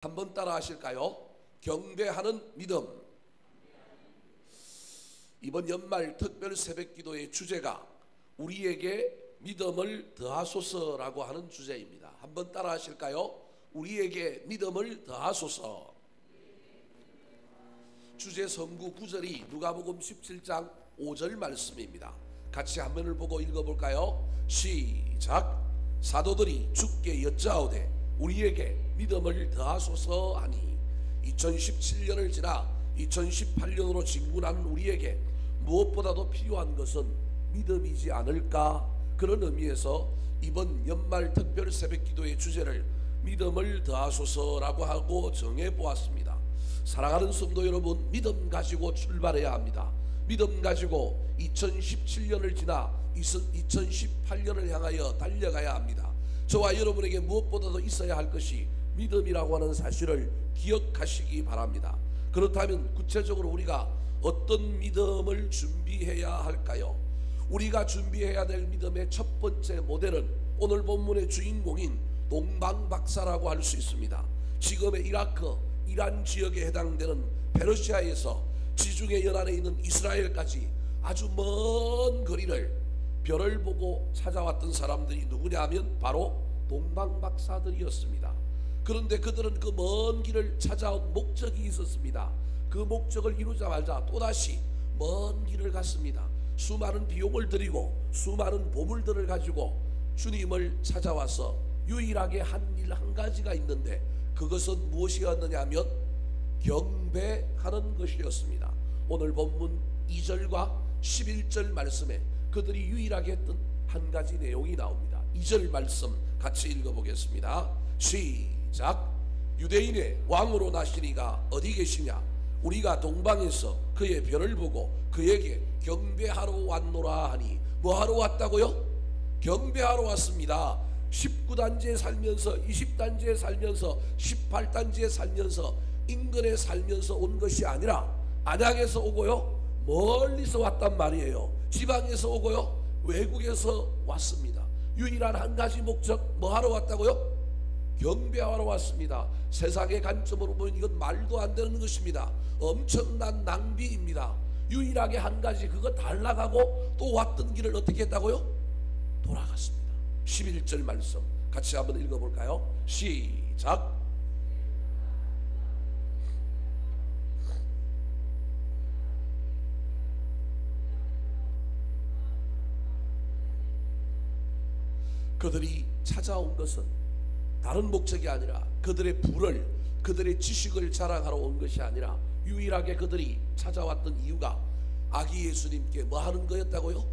한번 따라 하실까요? 경배하는 믿음. 이번 연말 특별 새벽기도의 주제가 우리에게 믿음을 더하소서라고 하는 주제입니다. 한번 따라 하실까요? 우리에게 믿음을 더하소서. 주제 성구 구절이 누가복음 17장 5절 말씀입니다. 같이 화면을 보고 읽어볼까요? 시작. 사도들이 주께 여짜오되 우리에게 믿음을 더하소서 하니 2017년을 지나 2018년으로 진군한 우리에게 무엇보다도 필요한 것은 믿음이지 않을까? 그런 의미에서 이번 연말 특별 새벽기도의 주제를 믿음을 더하소서라고 하고 정해보았습니다. 사랑하는 성도 여러분, 믿음 가지고 출발해야 합니다. 믿음 가지고 2017년을 지나 2018년을 향하여 달려가야 합니다. 저와 여러분에게 무엇보다도 있어야 할 것이 믿음이라고 하는 사실을 기억하시기 바랍니다. 그렇다면 구체적으로 우리가 어떤 믿음을 준비해야 할까요? 우리가 준비해야 될 믿음의 첫 번째 모델은 오늘 본문의 주인공인 동방박사라고 할 수 있습니다. 지금의 이라크, 이란 지역에 해당되는 페르시아에서 지중해 연안에 있는 이스라엘까지 아주 먼 거리를 별을 보고 찾아왔던 사람들이 누구냐 하면 바로 동방박사들이었습니다. 그런데 그들은 그 먼 길을 찾아온 목적이 있었습니다. 그 목적을 이루자마자 또다시 먼 길을 갔습니다. 수많은 비용을 들이고 수많은 보물들을 가지고 주님을 찾아와서 유일하게 한 일 한 가지가 있는데 그것은 무엇이었느냐 하면 경배하는 것이었습니다. 오늘 본문 2절과 11절 말씀에 그들이 유일하게 했던 한 가지 내용이 나옵니다. 2절 말씀 같이 읽어보겠습니다. 시작. 유대인의 왕으로 나시니가 어디 계시냐? 우리가 동방에서 그의 별을 보고 그에게 경배하러 왔노라 하니. 뭐하러 왔다고요? 경배하러 왔습니다. 19단지에 살면서 20단지에 살면서 18단지에 살면서 인근에 살면서 온 것이 아니라 안양에서 오고요, 멀리서 왔단 말이에요. 지방에서 오고요, 외국에서 왔습니다. 유일한 한 가지 목적, 뭐 하러 왔다고요? 경배하러 왔습니다. 세상의 관점으로 보면 이건 말도 안 되는 것입니다. 엄청난 낭비입니다. 유일하게 한 가지 그거 달라가고 또 왔던 길을 어떻게 했다고요? 돌아갔습니다. 11절 말씀 같이 한번 읽어볼까요? 시작. 그들이 찾아온 것은 다른 목적이 아니라 그들의 부를, 그들의 지식을 자랑하러 온 것이 아니라 유일하게 그들이 찾아왔던 이유가 아기 예수님께 뭐 하는 거였다고요?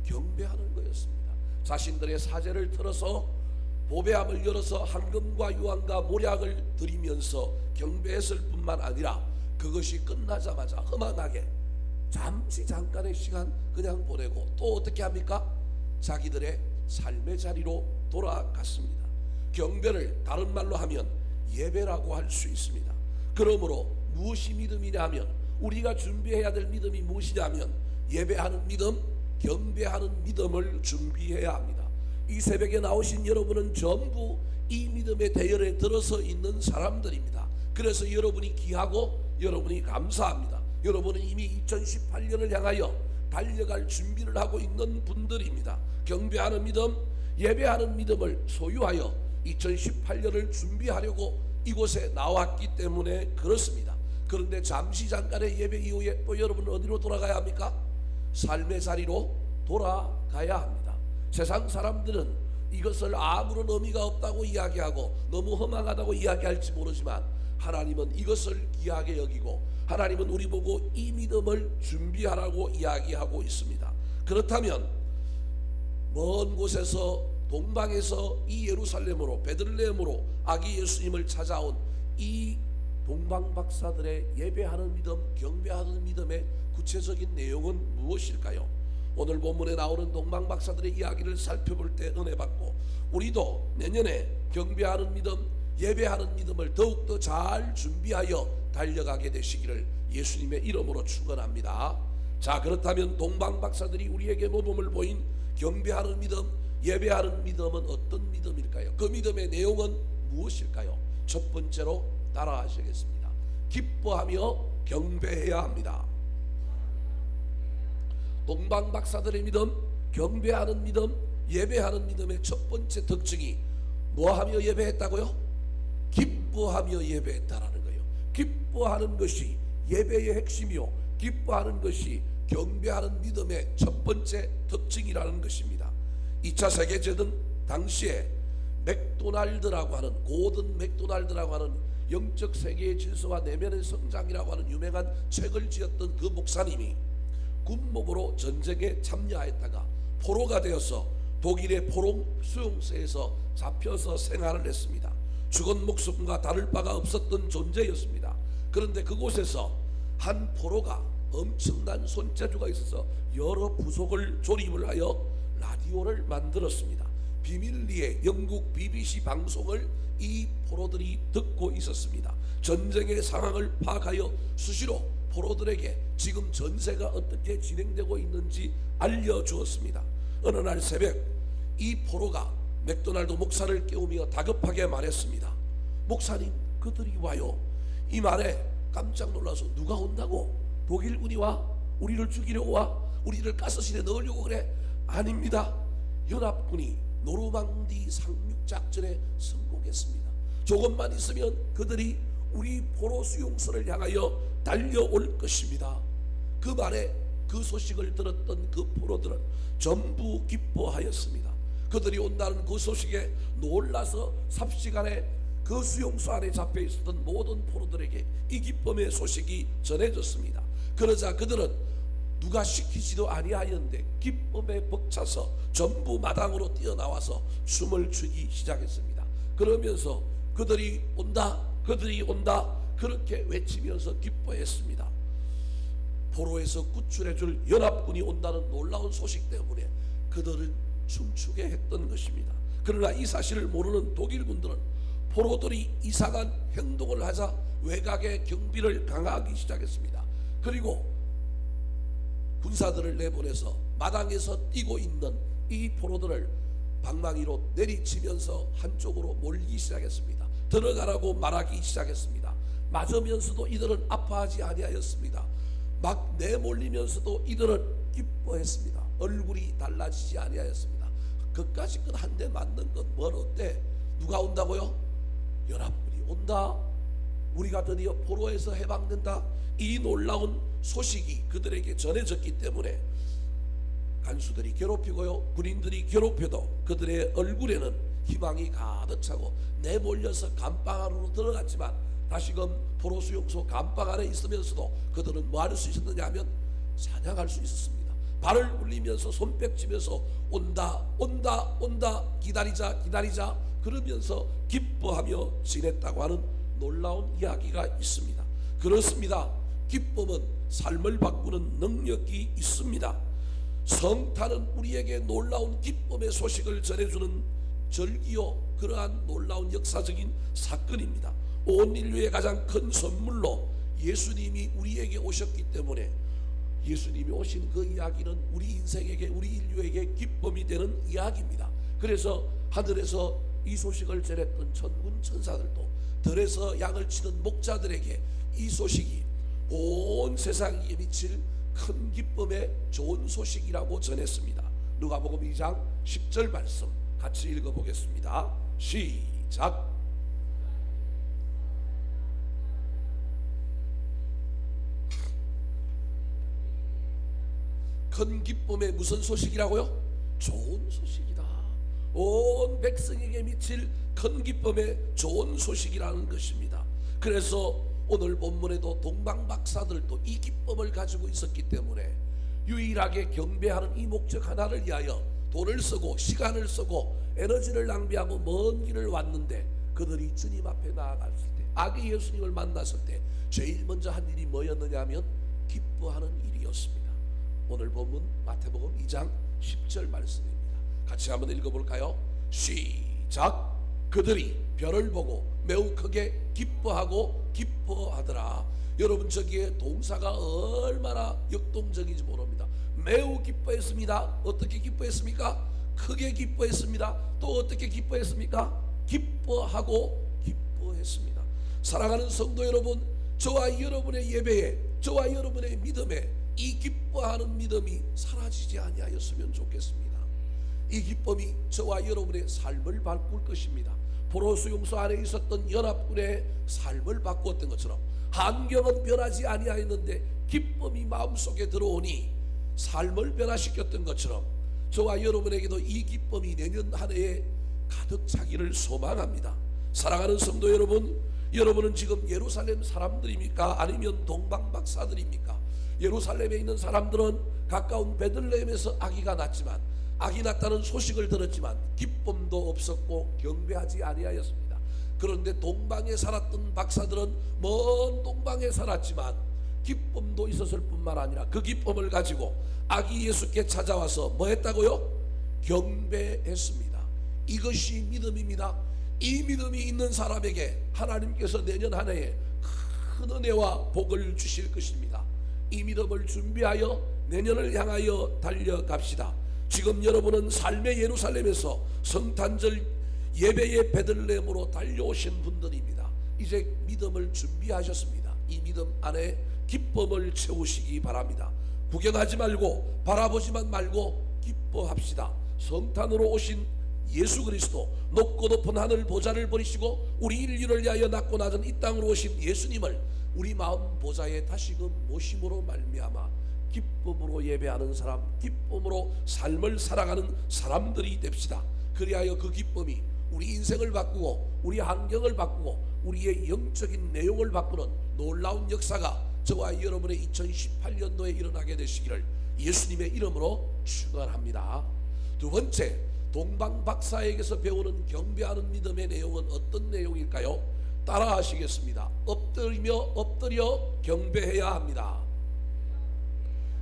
경배하는 거였습니다. 자신들의 사제를 틀어서 보배함을 열어서 황금과 유황과 모략을 드리면서 경배했을 뿐만 아니라 그것이 끝나자마자 허망하게 잠깐의 시간 그냥 보내고 또 어떻게 합니까? 자기들의 삶의 자리로 돌아갔습니다. 경배를 다른 말로 하면 예배라고 할 수 있습니다. 그러므로 무엇이 믿음이냐 하면 우리가 준비해야 될 믿음이 무엇이냐면 예배하는 믿음, 경배하는 믿음을 준비해야 합니다. 이 새벽에 나오신 여러분은 전부 이 믿음의 대열에 들어서 있는 사람들입니다. 그래서 여러분이 귀하고 여러분이 감사합니다. 여러분은 이미 2018년을 향하여 달려갈 준비를 하고 있는 분들입니다. 경배하는 믿음, 예배하는 믿음을 소유하여 2018년을 준비하려고 이곳에 나왔기 때문에 그렇습니다. 그런데 잠깐의 예배 이후에 또 여러분은 어디로 돌아가야 합니까? 삶의 자리로 돌아가야 합니다. 세상 사람들은 이것을 아무런 의미가 없다고 이야기하고 너무 허망하다고 이야기할지 모르지만 하나님은 이것을 귀하게 여기고 하나님은 우리 보고 이 믿음을 준비하라고 이야기하고 있습니다. 그렇다면 먼 곳에서 동방에서 이 예루살렘으로 베들레헴으로 아기 예수님을 찾아온 이 동방박사들의 예배하는 믿음, 경배하는 믿음의 구체적인 내용은 무엇일까요? 오늘 본문에 나오는 동방박사들의 이야기를 살펴볼 때 은혜 받고 우리도 내년에 경배하는 믿음, 예배하는 믿음을 더욱더 잘 준비하여 달려가게 되시기를 예수님의 이름으로 축원합니다. 자, 그렇다면 동방박사들이 우리에게 모범을 보인 경배하는 믿음, 예배하는 믿음은 어떤 믿음일까요? 그 믿음의 내용은 무엇일까요? 첫 번째로 따라 하시겠습니다. 기뻐하며 경배해야 합니다. 동방박사들의 믿음, 경배하는 믿음, 예배하는 믿음의 첫 번째 특징이 뭐하며 예배했다고요? 기뻐하며 예배했다라는 거예요. 기뻐하는 것이 예배의 핵심이요, 기뻐하는 것이 경배하는 믿음의 첫 번째 특징이라는 것입니다. 2차 세계대전 당시에 맥도날드라고 하는, 고든 맥도날드라고 하는 영적 세계의 질서와 내면의 성장이라고 하는 유명한 책을 지었던 그 목사님이 군목으로 전쟁에 참여하였다가 포로가 되어서 독일의 포로 수용소에서 잡혀서 생활을 했습니다. 죽은 목숨과 다를 바가 없었던 존재였습니다. 그런데 그곳에서 한 포로가 엄청난 손재주가 있어서 여러 부속을 조립을 하여 라디오를 만들었습니다. 비밀리에 영국 BBC 방송을 이 포로들이 듣고 있었습니다. 전쟁의 상황을 파악하여 수시로 포로들에게 지금 전세가 어떻게 진행되고 있는지 알려주었습니다. 어느 날 새벽 이 포로가 맥도날드 목사를 깨우며 다급하게 말했습니다. 목사님, 그들이 와요. 이 말에 깜짝 놀라서 누가 온다고? 독일군이 와? 우리를 죽이려고 와? 우리를 가스실에 넣으려고 그래? 아닙니다. 연합군이 노르망디 상륙작전에 성공했습니다. 조금만 있으면 그들이 우리 포로 수용소를 향하여 달려올 것입니다. 그 말에 그 소식을 들었던 그 포로들은 전부 기뻐하였습니다. 그들이 온다는 그 소식에 놀라서 삽시간에 그 수용소 안에 잡혀 있었던 모든 포로들에게 이 기쁨의 소식이 전해졌습니다. 그러자 그들은 누가 시키지도 아니하였는데 기쁨에 벅차서 전부 마당으로 뛰어나와서 춤을 추기 시작했습니다. 그러면서 그들이 온다, 그들이 온다, 그렇게 외치면서 기뻐했습니다. 포로에서 구출해줄 연합군이 온다는 놀라운 소식 때문에 그들은 춤추게 했던 것입니다. 그러나 이 사실을 모르는 독일군들은 포로들이 이상한 행동을 하자 외곽의 경비를 강화하기 시작했습니다. 그리고 군사들을 내보내서 마당에서 뛰고 있는 이 포로들을 방망이로 내리치면서 한쪽으로 몰기 시작했습니다. 들어가라고 말하기 시작했습니다. 맞으면서도 이들은 아파하지 아니하였습니다. 막 내몰리면서도 이들은 기뻐했습니다. 얼굴이 달라지지 아니하였습니다. 그까짓 것 한 대 맞는 건 뭘 어때? 누가 온다고요? 연합군이 온다. 우리가 드디어 포로에서 해방된다. 이 놀라운 소식이 그들에게 전해졌기 때문에 간수들이 괴롭히고요, 군인들이 괴롭혀도 그들의 얼굴에는 희망이 가득 차고 내몰려서 감방 안으로 들어갔지만 다시금 포로 수용소 감방 안에 있으면서도 그들은 뭐 할 수 있었느냐 하면 찬양할 수 있었습니다. 발을 굴리면서 손뼉치면서 온다 온다 온다, 기다리자 기다리자 그러면서 기뻐하며 지냈다고 하는 놀라운 이야기가 있습니다. 그렇습니다. 기쁨은 삶을 바꾸는 능력이 있습니다. 성탄은 우리에게 놀라운 기쁨의 소식을 전해주는 절기요, 그러한 놀라운 역사적인 사건입니다. 온 인류의 가장 큰 선물로 예수님이 우리에게 오셨기 때문에 예수님이 오신 그 이야기는 우리 인생에게, 우리 인류에게 기쁨이 되는 이야기입니다. 그래서 하늘에서 이 소식을 전했던 천군 천사들도 들에서 양을 치는 목자들에게 이 소식이 온 세상에 미칠 큰 기쁨의 좋은 소식이라고 전했습니다. 누가복음 2장 10절 말씀 같이 읽어보겠습니다. 시작. 큰 기쁨의 무슨 소식이라고요? 좋은 소식이다. 온 백성에게 미칠 큰 기쁨의 좋은 소식이라는 것입니다. 그래서 오늘 본문에도 동방박사들도 이 기쁨을 가지고 있었기 때문에 유일하게 경배하는 이 목적 하나를 위하여 돈을 쓰고 시간을 쓰고 에너지를 낭비하고 먼 길을 왔는데 그들이 주님 앞에 나아갔을 때, 아기 예수님을 만났을 때 제일 먼저 한 일이 뭐였느냐 하면 기뻐하는 일이었습니다. 오늘 본문 마태복음 2장 10절 말씀입니다. 같이 한번 읽어볼까요? 시작. 그들이 별을 보고 매우 크게 기뻐하고 기뻐하더라. 여러분, 저기에 동사가 얼마나 역동적인지 모릅니다. 매우 기뻐했습니다. 어떻게 기뻐했습니까? 크게 기뻐했습니다. 또 어떻게 기뻐했습니까? 기뻐하고 기뻐했습니다. 사랑하는 성도 여러분, 저와 여러분의 예배에, 저와 여러분의 믿음에 이 기뻐하는 믿음이 사라지지 아니하였으면 좋겠습니다. 이 기쁨이 저와 여러분의 삶을 바꿀 것입니다. 포로수용소 안에 있었던 연합군의 삶을 바꾸었던 것처럼 환경은 변하지 아니하였는데 기쁨이 마음속에 들어오니 삶을 변화시켰던 것처럼 저와 여러분에게도 이 기쁨이 내년 한 해에 가득 차기를 소망합니다. 사랑하는 성도 여러분, 여러분은 지금 예루살렘 사람들입니까? 아니면 동방박사들입니까? 예루살렘에 있는 사람들은 가까운 베들레헴에서 아기가 났지만, 아기 낳다는 소식을 들었지만 기쁨도 없었고 경배하지 아니하였습니다. 그런데 동방에 살았던 박사들은 먼 동방에 살았지만 기쁨도 있었을 뿐만 아니라 그 기쁨을 가지고 아기 예수께 찾아와서 뭐 했다고요? 경배했습니다. 이것이 믿음입니다. 이 믿음이 있는 사람에게 하나님께서 내년 한 해에 큰 은혜와 복을 주실 것입니다. 이 믿음을 준비하여 내년을 향하여 달려갑시다. 지금 여러분은 삶의 예루살렘에서 성탄절 예배의 베들레헴으로 달려오신 분들입니다. 이제 믿음을 준비하셨습니다. 이 믿음 안에 기쁨을 채우시기 바랍니다. 구경하지 말고 바라보지만 말고 기뻐합시다. 성탄으로 오신 예수 그리스도, 높고 높은 하늘 보좌를 버리시고 우리 인류를 위하여 낳고 낮은 이 땅으로 오신 예수님을 우리 마음 보좌에 다시금 모심으로 말미암아 기쁨으로 예배하는 사람, 기쁨으로 삶을 살아가는 사람들이 됩시다. 그리하여 그 기쁨이 우리 인생을 바꾸고 우리 환경을 바꾸고 우리의 영적인 내용을 바꾸는 놀라운 역사가 저와 여러분의 2018년도에 일어나게 되시기를 예수님의 이름으로 축원합니다. 두 번째, 동방 박사에게서 배우는 경배하는 믿음의 내용은 어떤 내용일까요? 따라 하시겠습니다. 엎드려 경배해야 합니다.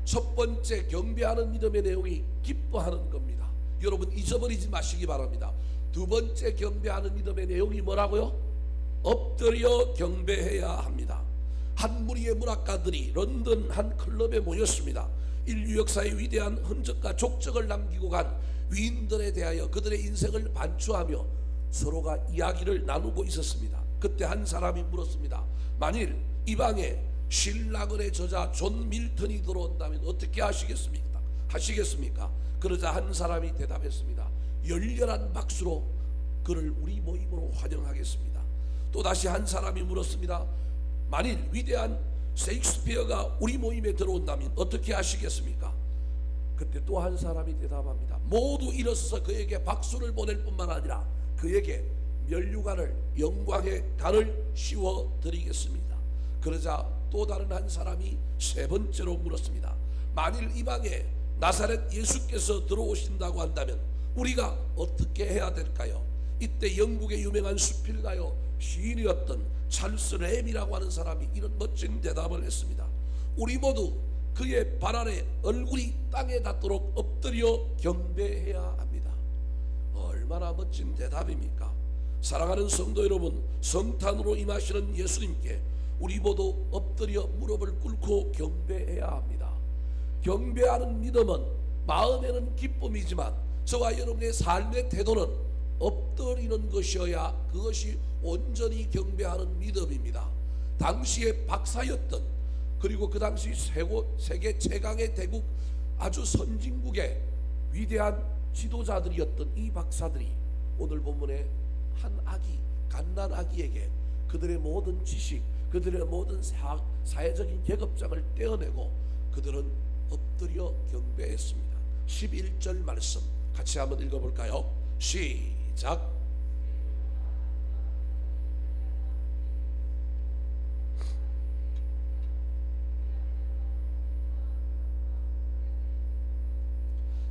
첫 번째 경배하는 믿음의 내용이 기뻐하는 겁니다. 여러분 잊어버리지 마시기 바랍니다. 두 번째 경배하는 믿음의 내용이 뭐라고요? 엎드려 경배해야 합니다. 한 무리의 문학가들이 런던 한 클럽에 모였습니다. 인류 역사의 위대한 흔적과 족적을 남기고 간 위인들에 대하여 그들의 인생을 반추하며 서로가 이야기를 나누고 있었습니다. 그때 한 사람이 물었습니다. 만일 이 방에 신라글의 저자 존 밀턴이 들어온다면 어떻게 하시겠습니까? 그러자 한 사람이 대답했습니다. 열렬한 박수로 그를 우리 모임으로 환영하겠습니다. 또다시 한 사람이 물었습니다. 만일 위대한 셰익스피어가 우리 모임에 들어온다면 어떻게 하시겠습니까? 그때 또 한 사람이 대답합니다. 모두 일어서서 그에게 박수를 보낼 뿐만 아니라 그에게 면류관을, 영광의 관을 씌워드리겠습니다. 그러자 또 다른 한 사람이 세 번째로 물었습니다. 만일 이 방에 나사렛 예수께서 들어오신다고 한다면 우리가 어떻게 해야 될까요? 이때 영국의 유명한 수필가요 시인이었던 찰스 램이라고 하는 사람이 이런 멋진 대답을 했습니다. 우리 모두 그의 발 아래 얼굴이 땅에 닿도록 엎드려 경배해야 합니다. 얼마나 멋진 대답입니까? 사랑하는 성도 여러분, 성탄으로 임하시는 예수님께 우리 모두 엎드려 무릎을 꿇고 경배해야 합니다. 경배하는 믿음은 마음에는 기쁨이지만 저와 여러분의 삶의 태도는 엎드리는 것이어야 그것이 온전히 경배하는 믿음입니다. 당시에 박사였던, 그리고 그 당시 세계 최강의 대국 아주 선진국의 위대한 지도자들이었던 이 박사들이 오늘 본문에 한 아기, 갓난 아기에게 그들의 모든 지식, 그들의 모든 사회적인 계급장을 떼어내고 그들은 엎드려 경배했습니다. 11절 말씀 같이 한번 읽어볼까요? 시작.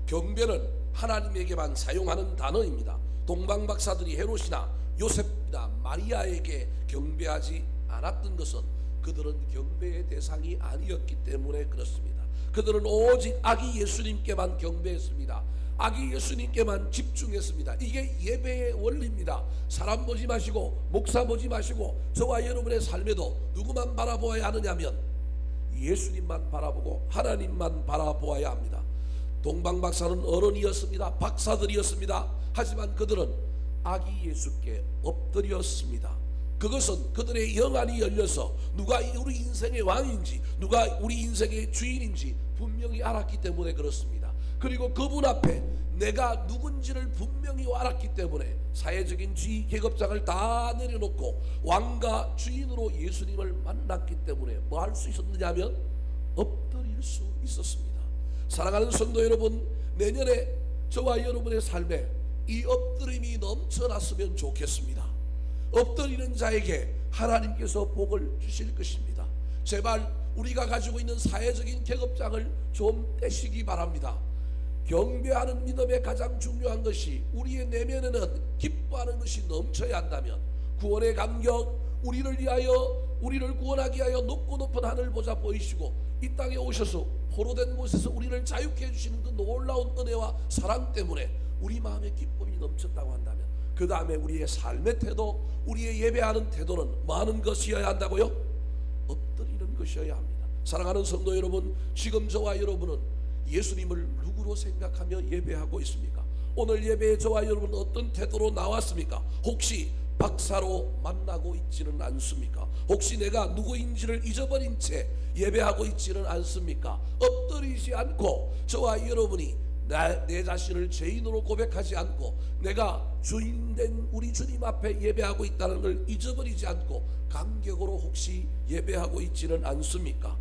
경배는 하나님에게만 사용하는 단어입니다. 동방박사들이 헤롯이나 요셉이나 마리아에게 경배하지 않았던 것은 그들은 경배의 대상이 아니었기 때문에 그렇습니다. 그들은 오직 아기 예수님께만 경배했습니다. 아기 예수님께만 집중했습니다. 이게 예배의 원리입니다. 사람 보지 마시고 목사 보지 마시고 저와 여러분의 삶에도 누구만 바라보아야 하느냐면 예수님만 바라보고 하나님만 바라보아야 합니다. 동방박사는 어른이었습니다. 박사들이었습니다. 하지만 그들은 아기 예수께 엎드렸습니다. 그것은 그들의 영안이 열려서 누가 우리 인생의 왕인지, 누가 우리 인생의 주인인지 분명히 알았기 때문에 그렇습니다. 그리고 그분 앞에 내가 누군지를 분명히 알았기 때문에 사회적인 지위 계급장을 다 내려놓고 왕과 주인으로 예수님을 만났기 때문에 뭐 할 수 있었느냐 하면 엎드릴 수 있었습니다. 사랑하는 성도 여러분, 내년에 저와 여러분의 삶에 이 엎드림이 넘쳐났으면 좋겠습니다. 엎드리는 자에게 하나님께서 복을 주실 것입니다. 제발 우리가 가지고 있는 사회적인 계급장을 좀 떼시기 바랍니다. 경배하는 믿음의 가장 중요한 것이 우리의 내면에는 기뻐하는 것이 넘쳐야 한다면, 구원의 감격, 우리를 위하여, 우리를 구원하기 위하여 높고 높은 하늘 보좌 보이시고 이 땅에 오셔서 포로된 곳에서 우리를 자유케 해주시는 그 놀라운 은혜와 사랑 때문에 우리 마음에 기쁨이 넘쳤다고 한다면, 그 다음에 우리의 삶의 태도, 우리의 예배하는 태도는 많은 것이어야 한다고요? 엎드리는 것이어야 합니다. 사랑하는 성도 여러분, 지금 저와 여러분은 예수님을 누구로 생각하며 예배하고 있습니까? 오늘 예배에 저와 여러분은 어떤 태도로 나왔습니까? 혹시 박사로 만나고 있지는 않습니까? 혹시 내가 누구인지를 잊어버린 채 예배하고 있지는 않습니까? 엎드리지 않고 저와 여러분이 내 자신을 죄인으로 고백하지 않고 내가 주인된 우리 주님 앞에 예배하고 있다는 걸 잊어버리지 않고 감격으로 혹시 예배하고 있지는 않습니까?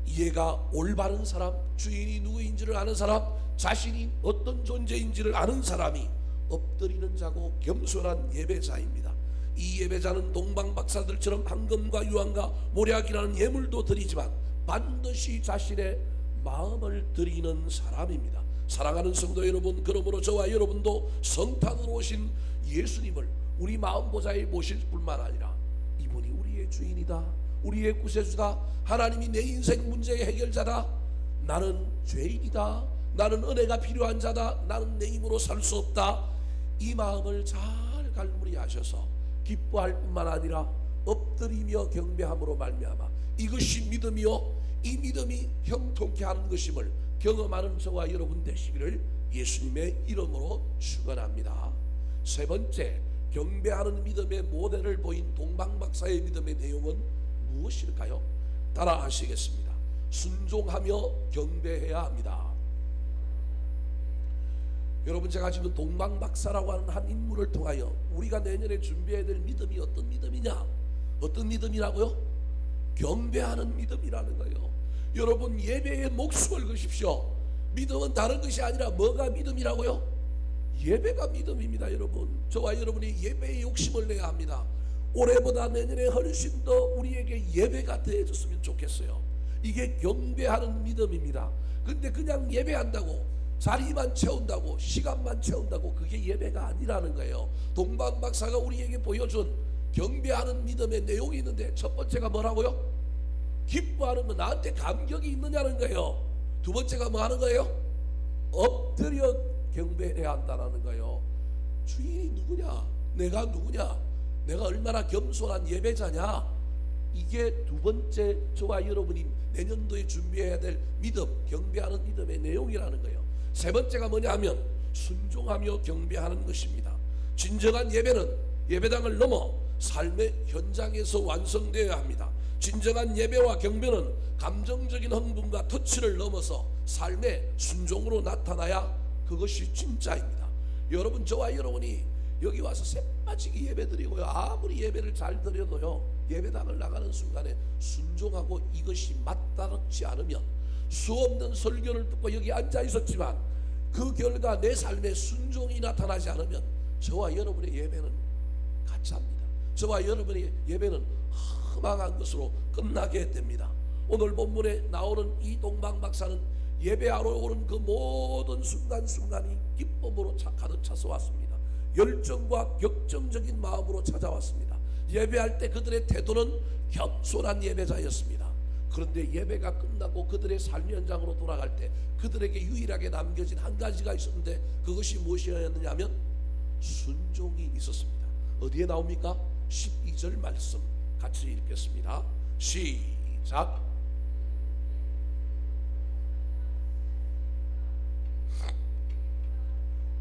이해가 올바른 사람, 주인이 누구인지를 아는 사람, 자신이 어떤 존재인지를 아는 사람이 엎드리는 자고 겸손한 예배자입니다. 이 예배자는 동방박사들처럼 황금과 유황과 모략이라는 예물도 드리지만 반드시 자신의 마음을 드리는 사람입니다. 사랑하는 성도 여러분, 그러므로 저와 여러분도 성탄으로 오신 예수님을 우리 마음 보좌에 모실 뿐만 아니라 이분이 우리의 주인이다, 우리의 구세주다, 하나님이 내 인생 문제의 해결자다, 나는 죄인이다, 나는 은혜가 필요한 자다, 나는 내 힘으로 살 수 없다, 이 마음을 잘 갈무리하셔서 기뻐할 뿐만 아니라 엎드리며 경배함으로 말미암아 이것이 믿음이요 이 믿음이 형통케 하는 것임을 경험하는 저와 여러분 되시기를 예수님의 이름으로 축원합니다. 세 번째, 경배하는 믿음의 모델을 보인 동방박사의 믿음의 내용은 무엇일까요? 따라 하시겠습니다. 순종하며 경배해야 합니다. 여러분, 제가 지금 동방박사라고 하는 한 인물을 통하여 우리가 내년에 준비해야 될 믿음이 어떤 믿음이냐? 어떤 믿음이라고요? 경배하는 믿음이라는 거예요. 여러분, 예배에 목숨을 거십시오. 믿음은 다른 것이 아니라 뭐가 믿음이라고요? 예배가 믿음입니다. 여러분, 저와 여러분이 예배에 욕심을 내야 합니다. 올해보다 내년에 훨씬 더 우리에게 예배가 더해졌으면 좋겠어요. 이게 경배하는 믿음입니다. 근데 그냥 예배한다고, 자리만 채운다고, 시간만 채운다고 그게 예배가 아니라는 거예요. 동방박사가 우리에게 보여준 경배하는 믿음의 내용이 있는데 첫 번째가 뭐라고요? 기뻐하는 거, 나한테 감격이 있느냐는 거예요. 두 번째가 뭐 하는 거예요? 엎드려 경배해야 한다는 거예요. 주인이 누구냐? 내가 누구냐? 내가 얼마나 겸손한 예배자냐? 이게 두 번째 저와 여러분이 내년도에 준비해야 될 믿음, 경배하는 믿음의 내용이라는 거예요. 세 번째가 뭐냐 하면 순종하며 경배하는 것입니다. 진정한 예배는 예배당을 넘어 삶의 현장에서 완성되어야 합니다. 진정한 예배와 경배는 감정적인 흥분과 터치를 넘어서 삶의 순종으로 나타나야 그것이 진짜입니다. 여러분, 저와 여러분이 여기 와서 쎄빠지게 예배드리고요, 아무리 예배를 잘 드려도요, 예배당을 나가는 순간에 순종하고 이것이 맞다르지 않으면, 수없는 설교를 듣고 여기 앉아 있었지만 그 결과 내 삶에 순종이 나타나지 않으면 저와 여러분의 예배는 가짜입니다. 저와 여러분의 예배는 허망한 것으로 끝나게 됩니다. 오늘 본문에 나오는 이 동방박사는 예배하러 오는 그 모든 순간순간이 기쁨으로 가득 차서 왔습니다. 열정과 격정적인 마음으로 찾아왔습니다. 예배할 때 그들의 태도는 겸손한 예배자였습니다. 그런데 예배가 끝나고 그들의 삶 현장으로 돌아갈 때 그들에게 유일하게 남겨진 한 가지가 있었는데 그것이 무엇이었느냐 하면 순종이 있었습니다. 어디에 나옵니까? 12절 말씀 같이 읽겠습니다. 시작.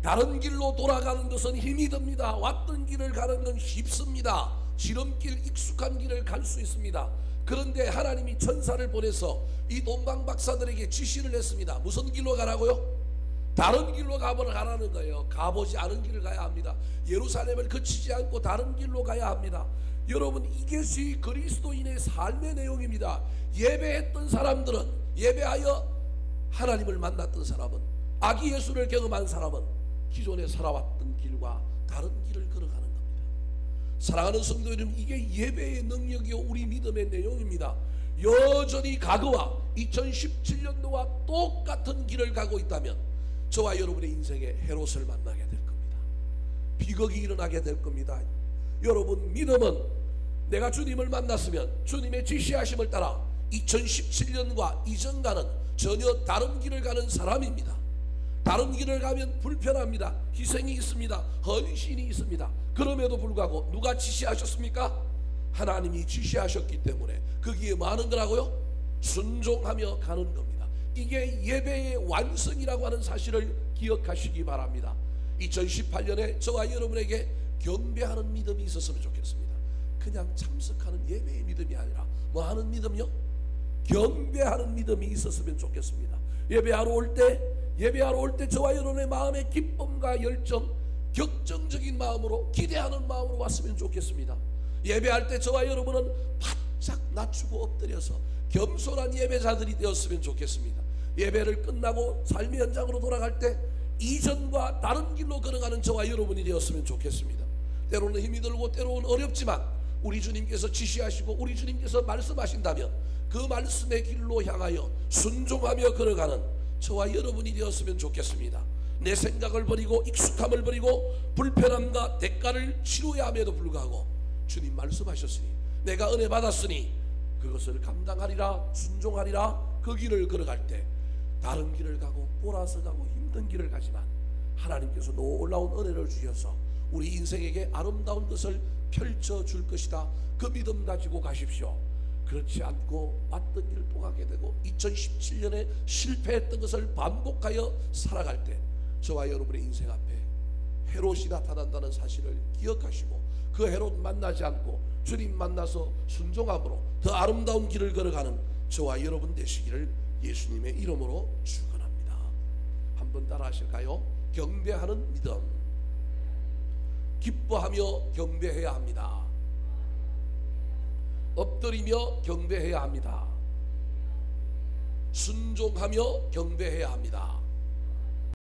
다른 길로 돌아가는 것은 힘이 듭니다. 왔던 길을 가는 건 쉽습니다. 지름길 익숙한 길을 갈 수 있습니다. 그런데 하나님이 천사를 보내서 이 동방 박사들에게 지시를 했습니다. 무슨 길로 가라고요? 다른 길로 가라는 거예요. 가보지 않은 길을 가야 합니다. 예루살렘을 거치지 않고 다른 길로 가야 합니다. 여러분, 이것이 그리스도인의 삶의 내용입니다. 예배했던 사람들은, 예배하여 하나님을 만났던 사람은, 아기 예수를 경험한 사람은 기존에 살아왔던 길과 다른 길을 걸어가는 겁니다. 사랑하는 성도 여러분, 이게 예배의 능력이요 우리 믿음의 내용입니다. 여전히 과거와 2017년도와 똑같은 길을 가고 있다면 저와 여러분의 인생에 헤롯을 만나게 될 겁니다. 비극이 일어나게 될 겁니다. 여러분, 믿음은 내가 주님을 만났으면 주님의 지시하심을 따라 2017년과 이전과는 전혀 다른 길을 가는 사람입니다. 다른 길을 가면 불편합니다. 희생이 있습니다. 헌신이 있습니다. 그럼에도 불구하고 누가 지시하셨습니까? 하나님이 지시하셨기 때문에 거기에 많은 거라고요? 순종하며 가는 겁니다. 이게 예배의 완성이라고 하는 사실을 기억하시기 바랍니다. 2018년에 저와 여러분에게 경배하는 믿음이 있었으면 좋겠습니다. 그냥 참석하는 예배의 믿음이 아니라 뭐 하는 믿음요? 경배하는 믿음이 있었으면 좋겠습니다. 예배하러 올 때 저와 여러분의 마음의 기쁨과 열정, 격정적인 마음으로, 기대하는 마음으로 왔으면 좋겠습니다. 예배할 때 저와 여러분은 바짝 낮추고 엎드려서 겸손한 예배자들이 되었으면 좋겠습니다. 예배를 끝나고 삶의 현장으로 돌아갈 때 이전과 다른 길로 걸어가는 저와 여러분이 되었으면 좋겠습니다. 때로는 힘이 들고 때로는 어렵지만 우리 주님께서 지시하시고 우리 주님께서 말씀하신다면 그 말씀의 길로 향하여 순종하며 걸어가는 저와 여러분이 되었으면 좋겠습니다. 내 생각을 버리고 익숙함을 버리고 불편함과 대가를 치러야 함에도 불구하고 주님 말씀하셨으니 내가 은혜 받았으니 그것을 감당하리라, 순종하리라. 그 길을 걸어갈 때 다른 길을 가고 몰아서 가고 힘든 길을 가지만 하나님께서 놀라운 은혜를 주셔서 우리 인생에게 아름다운 것을 펼쳐줄 것이다. 그 믿음 가지고 가십시오. 그렇지 않고 왔던 길을 또 가게 되고 2017년에 실패했던 것을 반복하여 살아갈 때 저와 여러분의 인생 앞에 헤롯이 나타난다는 사실을 기억하시고 그 헤롯 만나지 않고 주님 만나서 순종함으로 더 아름다운 길을 걸어가는 저와 여러분 되시기를 예수님의 이름으로 축원합니다. 한번 따라 하실까요? 경배하는 믿음. 기뻐하며 경배해야 합니다. 엎드리며 경배해야 합니다. 순종하며 경배해야 합니다.